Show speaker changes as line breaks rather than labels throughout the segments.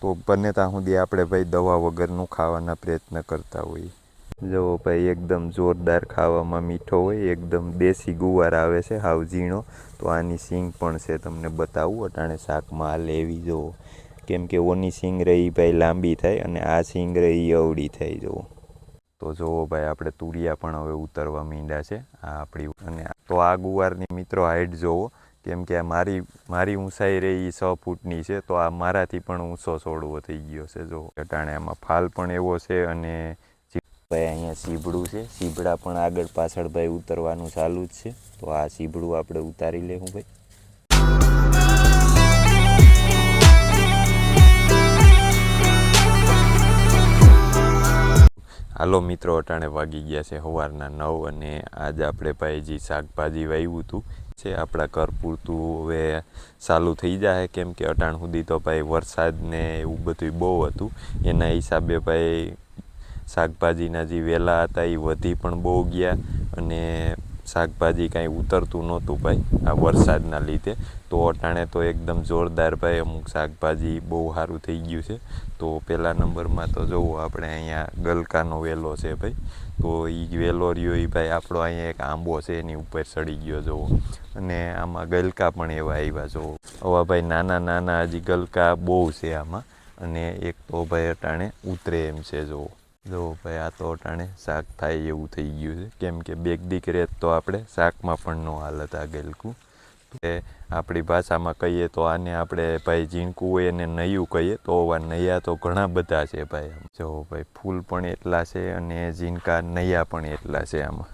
તો બને ત્યાં સુધી આપણે ભાઈ દવા વગરનું ખાવાના પ્રયત્ન કરતા હોઈએ। જો ભાઈ એકદમ જોરદાર ખાવામાં મીઠો હોય, એકદમ દેશી ગુવાર આવે છે હાવ ઝીણો। તો આની સિંગ પણ છે, તમને બતાવું અટાણે શાકમાં હાલે એવી। જો કેમ કે ઓની સિંગ રહી ભાઈ લાંબી થાય અને આ સિંગ રહી અવળી થાય। જુઓ તો જુઓ ભાઈ આપણે તુરિયા પણ હવે ઉતરવા માંડ્યા છે આ આપણી। અને તો આ ગુવારની મિત્રો હાઈટ જોવો, કેમ કે મારી ઊંચાઈ રહી 6 ફૂટની છે, તો આ મારાથી પણ ઊંચો છોડવો થઈ ગયો છે। જો અટાણે આમાં ફાલ પણ એવો છે અને ભાઈ અહીંયા સીભડું છે, સીભડા પણ આગળ પાછળ ભાઈ ઉતરવાનું ચાલુ જ છે। તો આ સીભડું આપણે ઉતારી લેવું ભાઈ। હાલો મિત્રો, અટાણે વાગી ગયા છે સવારના 9 અને આજ આપણે ભાઈ જે શાકભાજી વાવ્યું હતું છે આપણા ઘર પૂરતું હવે ચાલુ થઈ જાય। કેમ કે અટાણ સુધી તો ભાઈ વરસાદ ને એવું બધું બહુ હતું, એના હિસાબે ભાઈ શાકભાજીના જે વેલા હતા એ વધી પણ બહુ ગયા અને શાકભાજી કાંઈ ઉતરતું નહોતું ભાઈ આ વરસાદના લીધે। તો અટાણે તો એકદમ જોરદાર ભાઈ અમુક શાકભાજી બહુ સારું થઈ ગયું છે। તો પહેલા નંબરમાં તો જુઓ આપણે અહીંયા ગલકાનો વેલો છે ભાઈ। તો એ વેલો રહ્યો એ ભાઈ આપણો અહીંયા એક આંબો છે એની ઉપર ચડી ગયો જુઓ, અને આમાં ગલકા પણ એવા આવ્યા જુઓ। હવે ભાઈ નાના નાના હજી ગલકા બહુ છે આમાં, અને એક તો ભાઈ અટાણે ઉતરે એમ છે જુઓ। જો ભાઈ આ તો અટાણે શાક થાય એવું થઈ ગયું છે, કેમ કે બેગ દીકરે તો આપણે શાકમાં પણ ન હાલત આ ગલકું। એ આપણી ભાષામાં કહીએ તો આને આપણે ભાઈ ઝીણકું હોય એને નૈયું કહીએ। તો આ નૈયા તો ઘણા બધા છે ભાઈ। જો ભાઈ ફૂલ પણ એટલા છે અને ઝીણકા નૈયા પણ એટલા છે આમાં।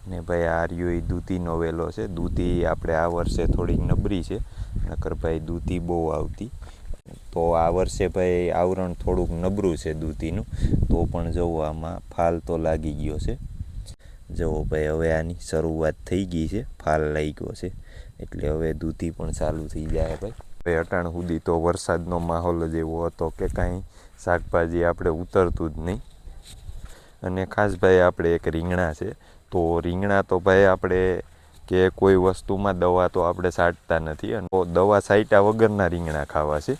ને ભાઈ આ રહ્યો એ દૂધીનો વેલો છે। દૂધી આપણે આ વર્ષે થોડીક નબળી છે, નકર ભાઈ દૂધી બહુ આવતી। તો આ વર્ષે ભાઈ આવરણ થોડુંક નબળું છે દૂધીનું, તો પણ જુઓ આમાં ફાલ તો લાગી ગયો છે। જુઓ ભાઈ હવે આની શરૂઆત થઈ ગઈ છે, ફાલ લાગ્યો છે એટલે હવે દૂધી પણ ચાલુ થઈ જાય ભાઈ। અટાણ સુધી તો વરસાદનો માહોલ જ એવો હતો કે કાંઈ શાકભાજી આપણે ઉતરતું જ નહીં। અને ખાસ ભાઈ આપણે એક રીંગણા છે, તો રીંગણા તો ભાઈ આપણે કે કોઈ વસ્તુમાં દવા તો આપણે છાંટતા નથી, અને દવા છાંટ્યા વગરના રીંગણા ખાવા છે।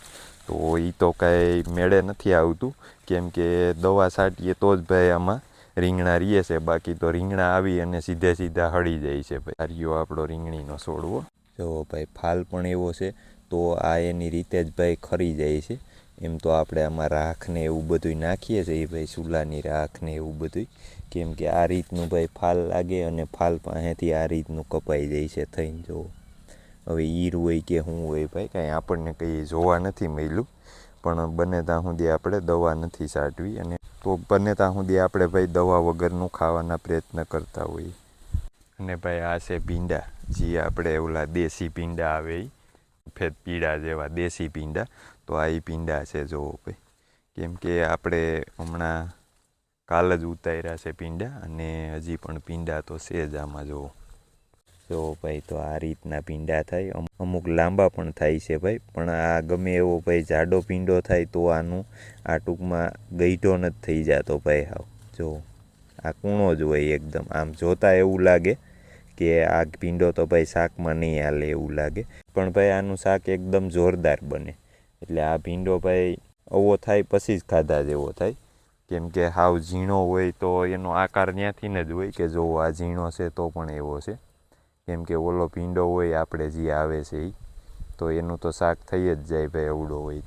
તો એ તો કાંઈ મેળે નથી આવતું, કેમ કે દવા છાંટીએ તો જ ભાઈ આમાં રીંગણા રહે છે, બાકી તો રીંગણા આવી અને સીધા હળી જાય છે ભાઈ। આ રહ્યો આપણો રીંગણીનો છોડવો। જો ભાઈ ફાલ પણ એવો છે, તો આ એની રીતે જ ભાઈ ખરી જાય છે। એમ તો આપણે આમાં રાખ ને એવું બધું નાખીએ છીએ ભાઈ, ચૂલાની રાખ ને એવું બધું, કેમ કે આ રીતનું ભાઈ ફાલ લાગે અને ફાલ પાસેથી આ રીતનું કપાઈ જાય છે થઈને। જો હવે ઈર હોય કે શું હોય ભાઈ કાંઈ આપણને કંઈ જોવા નથી મળ્યું, પણ બને ત્યાં સુધી આપણે દવા નથી છાંટવી। અને તો બને ત્યાં સુધી આપણે ભાઈ દવા વગરનું ખાવાના પ્રયત્ન કરતા હોઈએ। અને ભાઈ આ છે ભીંડા, જે આપણે ઓલા દેશી ભીંડા આવે એ સફેદ પીળા જેવા દેશી ભીંડા। તો આ એ ભીંડા છે જુઓ ભાઈ, કેમ કે આપણે હમણાં કાલ જ ઉતાર્યા છે ભીંડા, અને હજી પણ ભીંડા તો છે જ આમાં જુઓ। જો ભાઈ તો આ રીતના ભીંડા થાય, અમુક લાંબા પણ થાય છે ભાઈ, પણ આ ગમે એવો ભાઈ જાડો ભીંડો થાય તો આનું આ ટૂંકમાં ગઈઢો નથી થઈ જતો ભાઈ હાવ। જો આ કૂણો જ હોય એકદમ, આમ જોતા એવું લાગે કે આ ભીંડો તો ભાઈ શાકમાં નહીં હાલે એવું લાગે, પણ ભાઈ આનું શાક એકદમ જોરદાર બને। એટલે આ ભીંડો ભાઈ આવો થાય પછી જ ખાધા જેવો થાય, કેમ કે હાવ ઝીણો હોય તો એનો આકાર ત્યાંથી જ હોય કે જો આ ઝીણો છે તો પણ એવો છે, કેમ કે ઓલો ભીંડો હોય આપણે જે આવે છે એ તો એનું તો શાક થઈ જ જાય ભાઈ અવળો હોય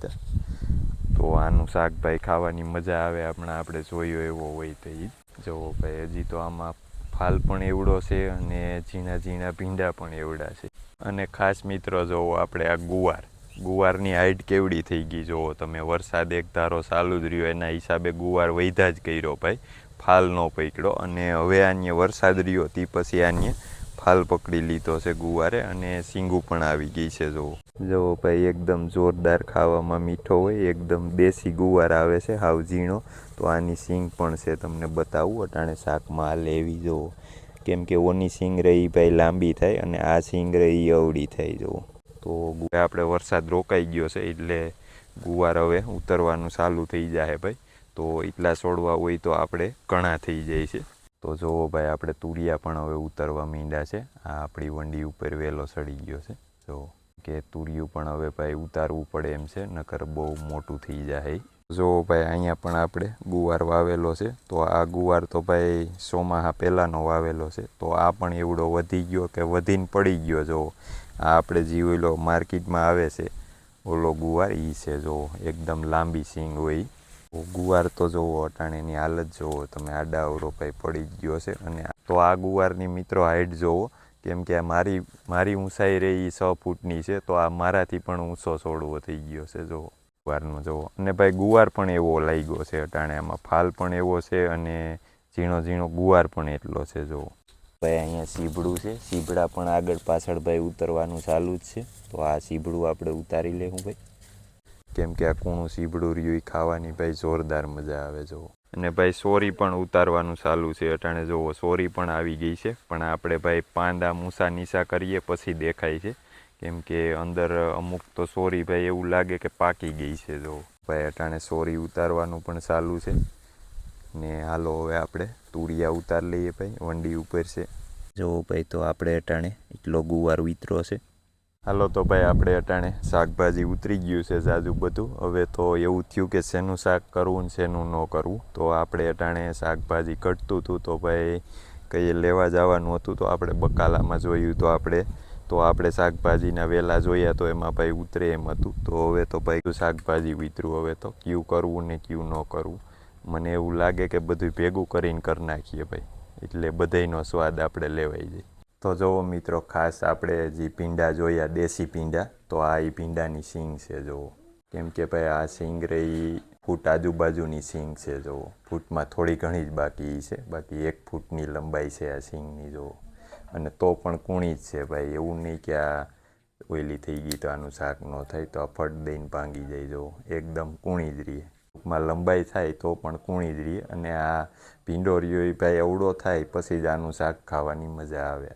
તો આનું શાક ભાઈ ખાવાની મજા આવે આપણે જોયો એવો હોય તો એ જુઓ ભાઈ। હજી તો આમાં ફાલ પણ એવડો છે અને ઝીણા ઝીણા ભીંડા પણ એવડા છે। અને ખાસ મિત્રો જુઓ આપણે આ ગુવારની હાઈટ કેવડી થઈ ગઈ જુઓ તમે। વરસાદ એક ધારો ચાલુ જ રહ્યો એના હિસાબે ગુવાર વૈધા જ કર્યો ભાઈ, ફાલ ન પકડ્યો। અને હવે આને વરસાદ રહ્યો તે પછી આને ફાલ પકડી લીધો છે ગુવારે, અને સિંગું પણ આવી ગઈ છે જુઓ ભાઈ। એકદમ જોરદાર ખાવામાં મીઠો હોય, એકદમ દેશી ગુવાર આવે છે હાવ ઝીણો। તો આની સિંગ પણ છે, તમને બતાવું અટાણે શાકમાં હાલે એવી જુઓ, કેમ કે ઓની સિંગ રહી ભાઈ લાંબી થાય અને આ સિંગ રહી અવળી થાય જુઓ। તો આપણે વરસાદ રોકાઈ ગયો છે એટલે ગુવાર હવે ઉતરવાનું ચાલુ થઈ જાય ભાઈ। તો એટલા છોડવા હોય તો આપણે ઘણા થઈ જાય છે। તો જુઓ ભાઈ આપણે તુરિયા પણ હવે ઉતરવા માંડ્યા છે। આ આપણી વંડી ઉપર વેલો ચડી ગયો છે જુઓ। કે તુરિયું પણ હવે ભાઈ ઉતારવું પડે એમ છે, નકર બહુ મોટું થઈ જાય. જો ભાઈ અહીંયા પણ આપણે ગુવાર વાવેલો છે. તો આ ગુવાર તો ભાઈ ચોમાસા પહેલાંનો વાવેલો છે. તો આ પણ એવડો વધી ગયો કે વધીને પડી ગયો. જો આ આપણે જીવેલો માર્કેટમાં આવે છે ઓલો ગુવાર એ છે. જો એકદમ લાંબી સિંગ હોય ગુવાર. તો જુઓ અટાણેની હાલત જુઓ તમે, આડા અવરો ભાઈ પડી જ ગયો છે. અને તો આ ગુવારની મિત્રો હાઈટ જુઓ, કેમ કે આ મારી ઊંચાઈ રહી 6 ફૂટની છે. તો આ મારાથી પણ ઊંચો છોડવો થઈ ગયો છે જુઓ ગુવારનો જુઓ. અને ભાઈ ગુવાર પણ એવો લાગ્યો છે અટાણે, આમાં ફાલ પણ એવો છે અને ઝીણો ઝીણો ગુવાર પણ એટલો છે જુઓ. ભાઈ અહીંયા સીભડું છે, સીભડા પણ આગળ પાછળ ભાઈ ઉતરવાનું ચાલુ જ છે. તો આ સીભડું આપણે ઉતારી લેવું ભાઈ, કેમ કે આ કૂણું સીભડું રહ્યું એ ખાવાની ભાઈ જોરદાર મજા આવે જુઓ. અને ભાઈ સોરી પણ ઉતારવાનું ચાલુ છે અટાણે જુઓ. સોરી પણ આવી ગઈ છે, પણ આપણે ભાઈ પાંદા મૂસા નીસા કરીએ પછી દેખાય છે, કેમ કે અંદર અમુક તો સોરી ભાઈ એવું લાગે કે પાકી ગઈ છે. જો ભાઈ અટાણે સોરી ઉતારવાનું પણ ચાલુ છે. ને હાલો હવે આપણે તુરિયા ઉતાર લઈએ ભાઈ, વંડી ઉપર છે. જો ભાઈ તો આપણે અટાણે એટલો ગુવાર ઉતરો છે. હાલો તો ભાઈ આપણે અટાણે શાકભાજી ઉતરી ગયું છે જાજુ બધું. હવે તો એવું થયું કે શેનું શાક કરવું ને શેનું ન કરવું. તો આપણે અટાણે શાકભાજી કટતું હતું તો ભાઈ કંઈ લેવા જવાનું હતું. તો આપણે બકાલામાં જોયું તો આપણે શાકભાજીના વેલા જોયા તો એમાં ભાઈ ઉતરે એમ હતું. તો હવે તો ભાઈ શાકભાજી ઉતર્યું. હવે તો કયું કરવું ને કયું ન કરવું. મને એવું લાગે કે બધું ભેગું કરીને કરી નાખીએ ભાઈ, એટલે બધાયનો સ્વાદ આપણે લેવાઈ જાય. તો જુઓ મિત્રો, ખાસ આપણે જે પીંડા જોયા દેશી પીંડા, તો આ એ પીંડાની સિંગ છે જુઓ. કેમ કે ભાઈ આ સિંગ રહી ફૂટ આજુબાજુની સિંગ છે જુઓ. ફૂટમાં થોડી ઘણી જ બાકી છે, બાકી 1 ફૂટની લંબાઈ છે આ સિંગની જુઓ. અને તો પણ કૂણી જ છે ભાઈ, એવું નહીં કે આ ઓઈલી થઈ ગઈ તો આનું શાક ન થાય. તો આ ફટ દઈને ભાંગી જાય જુઓ, એકદમ કૂણી જ રહે. ટૂંકમાં લંબાઈ થાય તો પણ કૂણી જ રહે. અને આ ભીંડો રહ્યો એ ભાઈ એવડો થાય પછી જ આનું શાક ખાવાની મજા આવે.